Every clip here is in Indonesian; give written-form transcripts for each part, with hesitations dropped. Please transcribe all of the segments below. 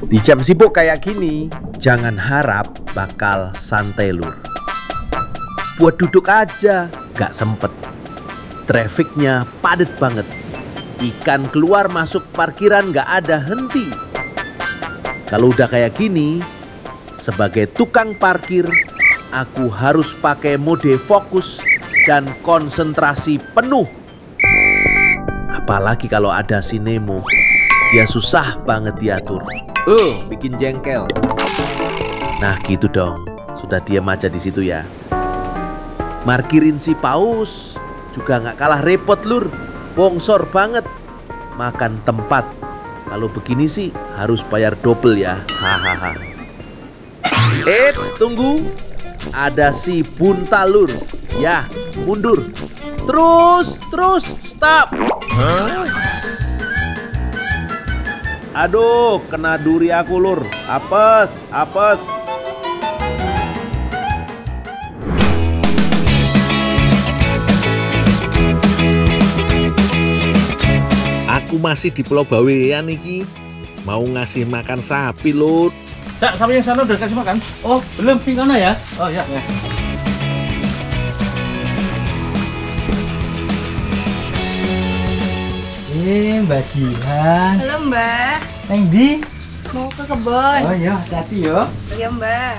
Di jam sibuk kayak gini, jangan harap bakal santai lur. Buat duduk aja, gak sempet. Trafiknya padet banget. Ikan keluar masuk parkiran gak ada henti. Kalau udah kayak gini, sebagai tukang parkir, aku harus pakai mode fokus dan konsentrasi penuh. Apalagi kalau ada si Nemo, dia susah banget diatur. Bikin jengkel. Nah gitu dong, sudah diam aja di situ ya. Markirin si paus juga nggak kalah repot lur, bongsor banget. Makan tempat, kalau begini sih harus bayar double ya. Hahaha. Eits, tunggu, ada si buntal lur. Ya, mundur. Terus, stop. Aduh, kena duri aku lur. Apes. Aku masih di Pulau Bawean iki. Mau ngasih makan sapi lur. Cak, sapi yang sana udah kasih makan? Oh, belum, di sana ya? Oh ya. Mbak Jihan. Halo Mbak. Neng di? Mau ke kebun. Oh iya, hati-hati yo. Iya Mbak.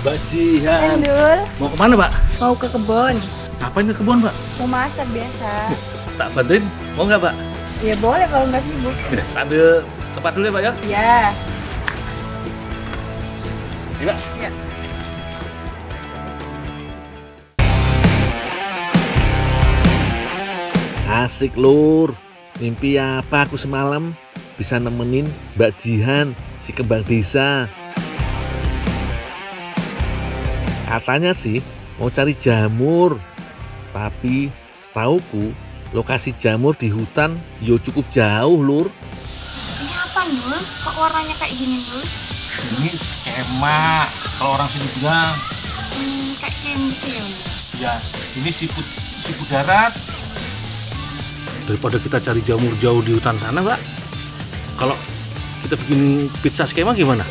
Mbak Jihan. Endul. Mau kemana, Pak? Mau ke kebun. Ngapain ke kebun, Pak? Mau masak biasa. Tak bantuin? Mau nggak, Pak? Ya boleh kalau nggak sibuk. Udah, tak ambil tempat dulu ya, Pak ya? Ya. Iya, Pak. Ya. Asik lur. Mimpi apa aku semalam bisa nemenin Mbak Jihan, si kembang desa. Katanya sih mau cari jamur. Tapi setauku lokasi jamur di hutan yo cukup jauh lur. Ini apa Nul? Kok warnanya kayak gini Nul? Ini skema. Kalau orang sini bilang, Kayak gitu ya Nul? ya ini siput darat. Daripada kita cari jamur jauh di hutan sana, Pak. Kalau kita bikin pizza skema gimana?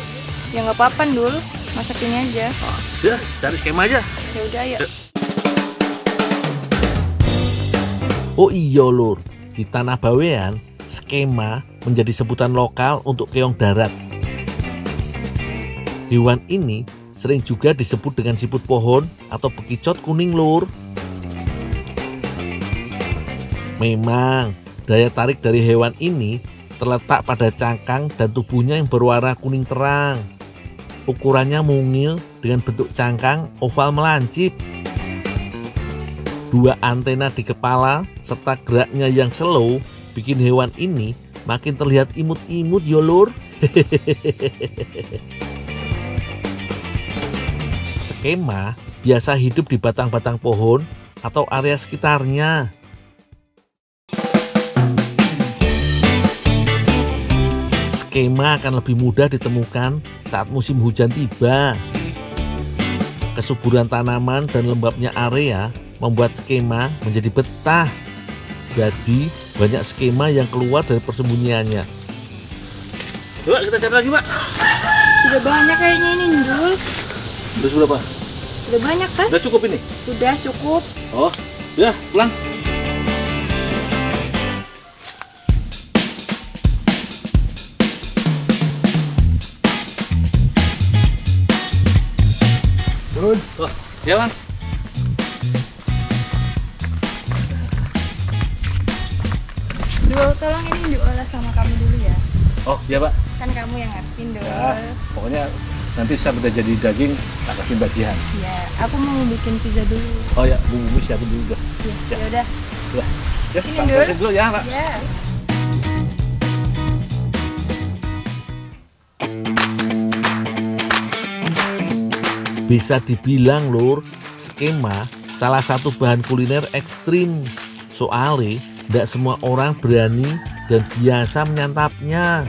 Ya nggak apa-apa Nul. Masak ini aja. Ya, cari skema aja. Ya udah ya. Oh iya lur, di Tanah Bawean skema menjadi sebutan lokal untuk keong darat. Hewan ini sering juga disebut dengan siput pohon atau bekicot kuning lur. Memang daya tarik dari hewan ini terletak pada cangkang dan tubuhnya yang berwarna kuning terang. Ukurannya mungil dengan bentuk cangkang oval melancip. Dua antena di kepala serta geraknya yang slow bikin hewan ini makin terlihat imut-imut ya lur. Skema biasa hidup di batang-batang pohon atau area sekitarnya. Skema akan lebih mudah ditemukan saat musim hujan tiba. Kesuburan tanaman dan lembabnya area membuat skema menjadi betah. Jadi banyak skema yang keluar dari persembunyiannya. Coba kita cari lagi, Pak. Udah banyak kayaknya ini Nul. Udah berapa? Udah banyak kan? Udah cukup ini? Udah cukup. Oh, udah pulang. Turun. Oh, ya Bang. Dul, tolong ini diolah sama kamu dulu ya. Oh, iya Pak. Kan kamu yang ngertiin Dul. Ya, pokoknya nanti saya udah jadi daging, tak kasih Mbak Jihan. Ya, aku mau bikin pizza dulu. Oh ya, bumbu siapin dulu udah. Ya udah. Ya, Ini, tak Dul. kasih dulu ya Pak. Ya. Bisa dibilang lur, skema salah satu bahan kuliner ekstrim. Soalnya tidak semua orang berani dan biasa menyantapnya.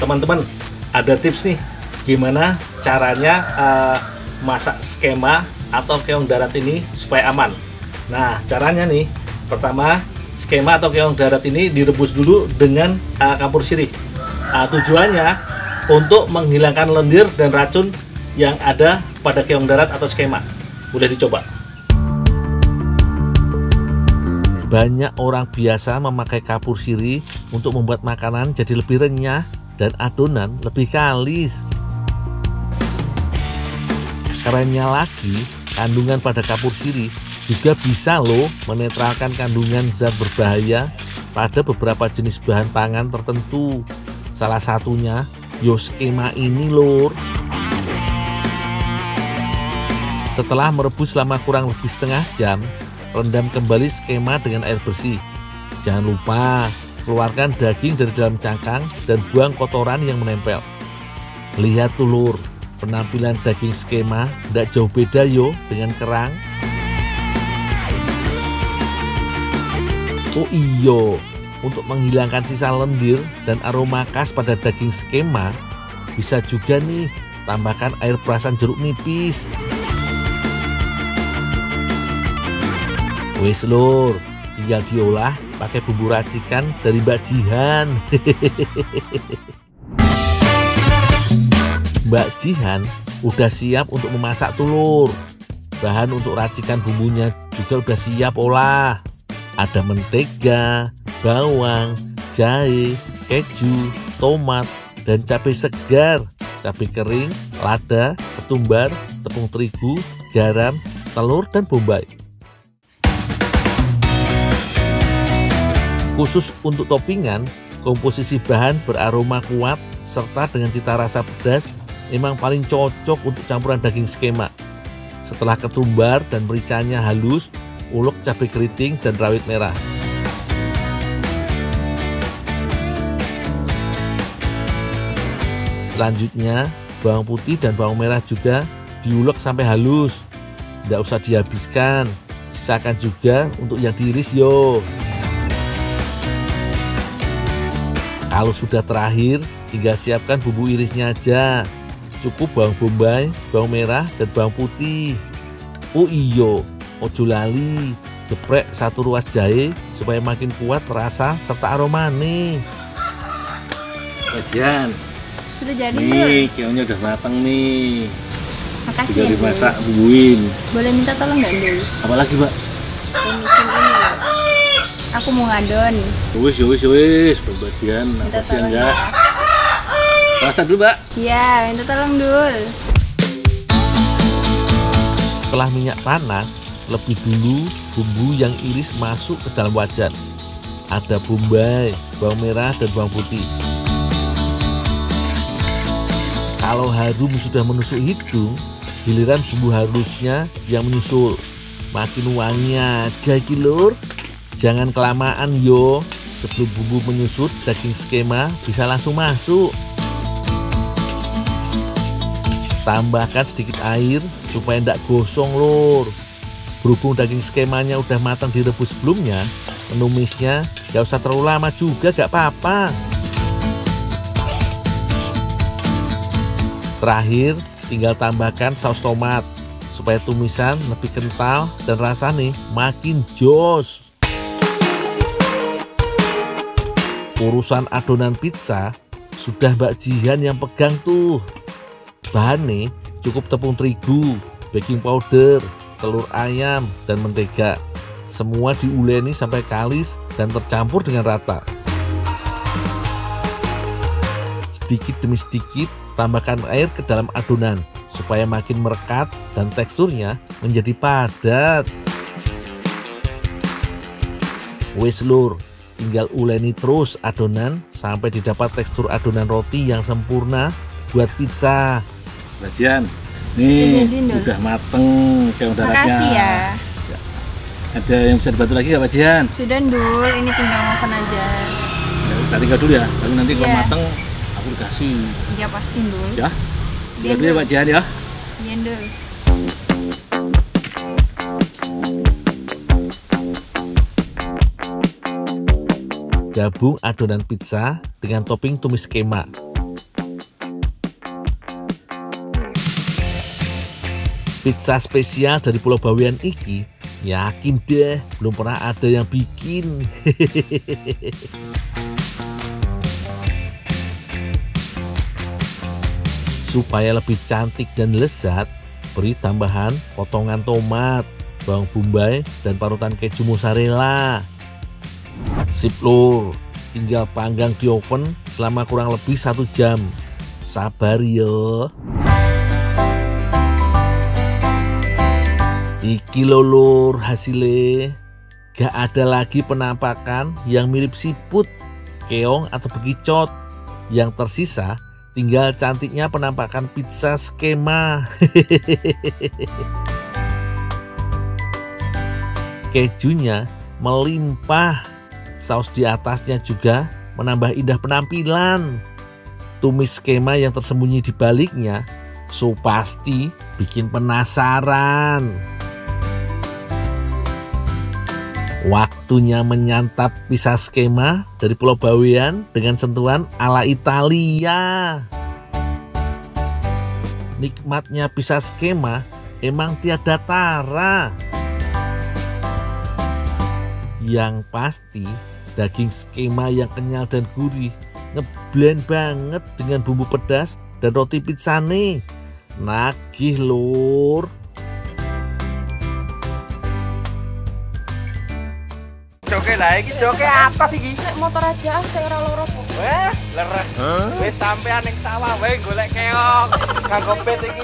teman-teman, ada tips nih gimana caranya masak skema atau keong darat ini supaya aman. Nah, caranya nih, pertama skema atau keong darat ini direbus dulu dengan kapur sirih. Tujuannya untuk menghilangkan lendir dan racun yang ada pada keong darat atau skema. Mudah dicoba. Banyak orang biasa memakai kapur sirih untuk membuat makanan jadi lebih renyah dan adonan lebih kalis. Kerennya lagi, kandungan pada kapur sirih juga bisa loh menetralkan kandungan zat berbahaya pada beberapa jenis bahan pangan tertentu. Salah satunya skema ini lor. Setelah merebus selama kurang lebih setengah jam, rendam kembali skema dengan air bersih. Jangan lupa keluarkan daging dari dalam cangkang dan buang kotoran yang menempel. Lihat tuh lur, penampilan daging skema tidak jauh beda yo dengan kerang. Oh iyo, untuk menghilangkan sisa lendir dan aroma khas pada daging skema, bisa juga nih tambahkan air perasan jeruk nipis. Wes lur, tinggal diolah pakai bumbu racikan dari Mbak Jihan. Mbak Jihan udah siap untuk memasak telur. Bahan untuk racikan bumbunya juga udah siap olah. Ada mentega, bawang, jahe, keju, tomat, dan cabai segar, cabai kering, lada, ketumbar, tepung terigu, garam, telur, dan bombay. Khusus untuk toppingan, komposisi bahan beraroma kuat serta dengan cita rasa pedas memang paling cocok untuk campuran daging skema. Setelah ketumbar dan mericanya halus, ulek cabai keriting dan rawit merah. Selanjutnya, bawang putih dan bawang merah juga diulek sampai halus. Tidak usah dihabiskan, sisakan juga untuk yang diiris yo. Kalau sudah terakhir, tinggal siapkan bumbu irisnya aja. Cukup bawang bombay, bawang merah, dan bawang putih. Oh iyo, ojo lali, geprek 1 ruas jahe supaya makin kuat rasa serta aromanya. Bagian. Sudah jadi Nih, keongnya udah matang nih. Makasih Tinggal ya, dimasak, bumbuin. Boleh minta tolong nggak Dul? Apa lagi, Mbak? Tumisin ini. Aku mau ngadon. Wis, pembagian. Minta Apa sih tolong enggak? ya. Masak dulu, Mbak. Iya, minta tolong Dul. Setelah minyak panas, lebih dulu bumbu yang iris masuk ke dalam wajan. Ada bombay, bawang merah, dan bawang putih. Kalau harum sudah menusuk hidung, giliran bumbu halusnya yang menyusul. Makin wangi aja iki lur. Jangan kelamaan yo. Sebelum bumbu menyusut, daging skema bisa langsung masuk. Tambahkan sedikit air supaya tidak gosong lur. Berhubung daging skemanya udah matang direbus sebelumnya, menumisnya gak usah terlalu lama juga, gak apa-apa. Terakhir, tinggal tambahkan saus tomat supaya tumisan lebih kental dan rasanya makin jos. Urusan adonan pizza sudah Mbak Jihan yang pegang tuh. Bahannya cukup tepung terigu, baking powder, telur ayam, dan mentega. Semua diuleni sampai kalis dan tercampur dengan rata. Sedikit demi sedikit tambahkan air ke dalam adonan supaya makin merekat dan teksturnya menjadi padat. Wes lur, tinggal uleni terus adonan sampai didapat tekstur adonan roti yang sempurna buat pizza. Bagian. Nih, Jadi, Dul. udah mateng keong daratnya. Makasih ya. Ada yang bisa dibantu lagi nggak, Pak Jihan? Sudah Dul, ini tinggal oven aja. Ya, kita tinggal dulu ya. Lalu nanti kalau Iya. mateng, aku dikasih. Iya pasti Dul. Ya, Iya tinggal dulu ya, Dul. Pak Jihan ya. Iya Dul. Gabung adonan pizza dengan topping tumis skema. Pizza spesial dari Pulau Bawean iki, yakin deh belum pernah ada yang bikin. Supaya lebih cantik dan lezat, beri tambahan potongan tomat, bawang bombay, dan parutan keju mozzarella. Sip lur, tinggal panggang di oven selama kurang lebih 1 jam. Sabar yo. Iki lho lur hasilnya. Gak ada lagi penampakan yang mirip siput, keong, atau bekicot. Yang tersisa tinggal cantiknya penampakan pizza skema. Kejunya melimpah, saus di atasnya juga menambah indah penampilan. Tumis skema yang tersembunyi di baliknya so pasti bikin penasaran. Waktunya menyantap pizza skema dari Pulau Bawean dengan sentuhan ala Italia. Nikmatnya pizza skema emang tiada tara. Yang pasti daging skema yang kenyal dan gurih ngeblend banget dengan bumbu pedas dan roti pizzane. Nagih lur. Joke lah iki, joke atas iki. Nek motor aja saya ora loro kok. Wes, leres. Wis sampean ning sawah wae golek keong. Kanggo pet iki.